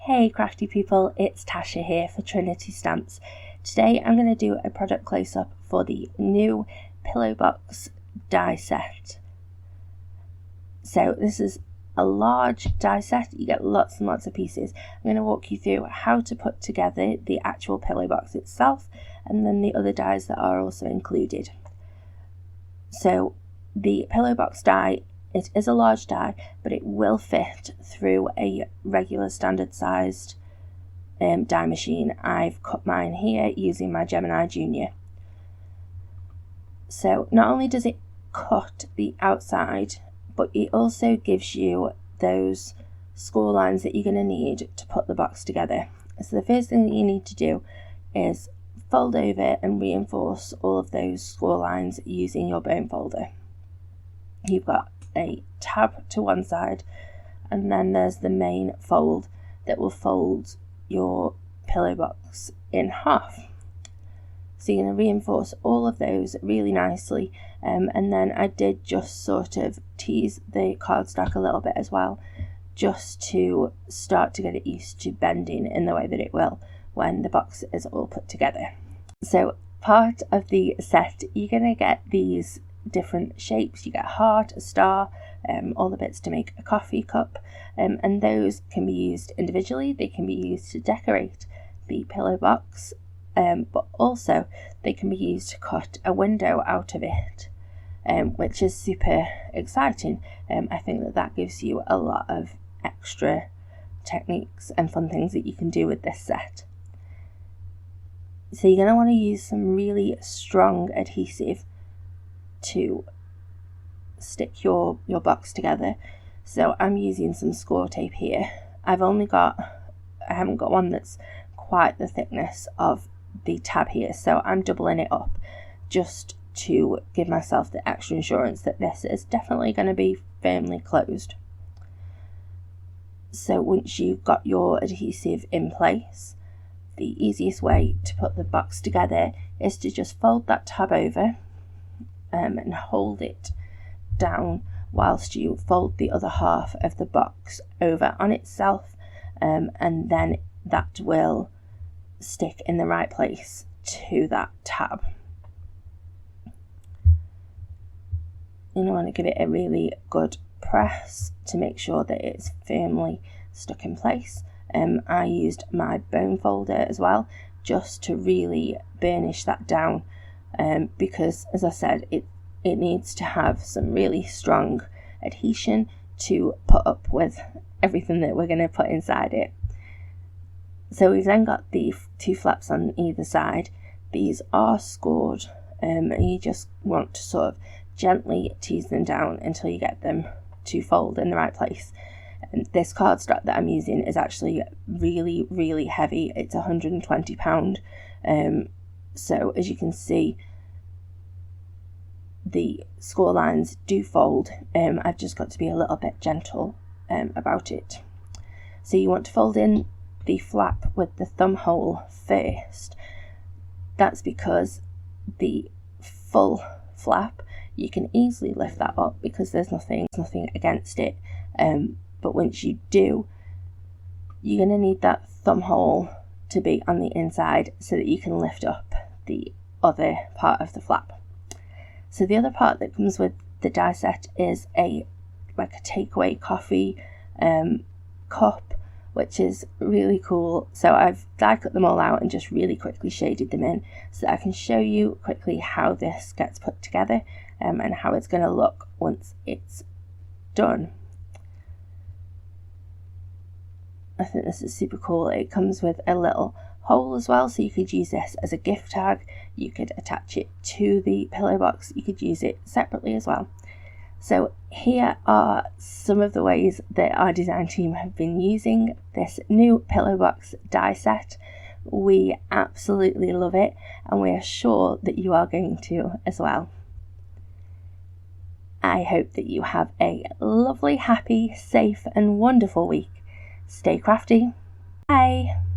Hey crafty people, it's Tasha here for Trinity Stamps. Today I'm going to do a product close-up for the new pillow box die set. So this is a large die set, you get lots and lots of pieces. I'm going to walk you through how to put together the actual pillow box itself and then the other dies that are also included. So the pillow box die, it is a large die, but it will fit through a regular standard sized die machine. I've cut mine here using my Gemini Junior. So not only does it cut the outside, but it also gives you those score lines that you're going to need to put the box together. So the first thing that you need to do is fold over and reinforce all of those score lines using your bone folder. You've got a tab to one side, and then there's the main fold that will fold your pillow box in half. So you're going to reinforce all of those really nicely, and then I did just sort of tease the cardstock a little bit as well, just to start to get it used to bending in the way that it will when the box is all put together. So part of the set, you're going to get these different shapes. You get a heart, a star, all the bits to make a coffee cup, and those can be used individually. They can be used to decorate the pillow box, but also they can be used to cut a window out of it, which is super exciting. I think that gives you a lot of extra techniques and fun things that you can do with this set. So you're going to want to use some really strong adhesive to stick your box together. So I'm using some score tape here. I haven't got one that's quite the thickness of the tab here, so I'm doubling it up just to give myself the extra insurance that this is definitely going to be firmly closed. So once you've got your adhesive in place, the easiest way to put the box together is to just fold that tab over and hold it down whilst you fold the other half of the box over on itself, and then that will stick in the right place to that tab. You want to give it a really good press to make sure that it's firmly stuck in place. I used my bone folder as well just to really burnish that down, because as I said, it needs to have some really strong adhesion to put up with everything that we're going to put inside it. So we've then got the two flaps on either side. These are scored, and you just want to sort of gently tease them down until you get them to fold in the right place. And this cardstock that I'm using is actually really, really heavy. It's £120. So as you can see, the score lines do fold. I've just got to be a little bit gentle about it. So you want to fold in the flap with the thumb hole first. That's because the full flap, you can easily lift that up because there's nothing against it. But once you do, you're going to need that thumb hole to be on the inside so that you can lift up the other part of the flap. So the other part that comes with the die set is a takeaway coffee cup, which is really cool. So I've die cut them all out and just really quickly shaded them in so that I can show you quickly how this gets put together, and how it's going to look once it's done. I think this is super cool. It comes with a little hole as well, so you could use this as a gift tag. You could attach it to the pillow box. You could use it separately as well. So here are some of the ways that our design team have been using this new pillow box die set. We absolutely love it, and we are sure that you are going to as well. I hope that you have a lovely, happy, safe and wonderful week. Stay crafty. Bye!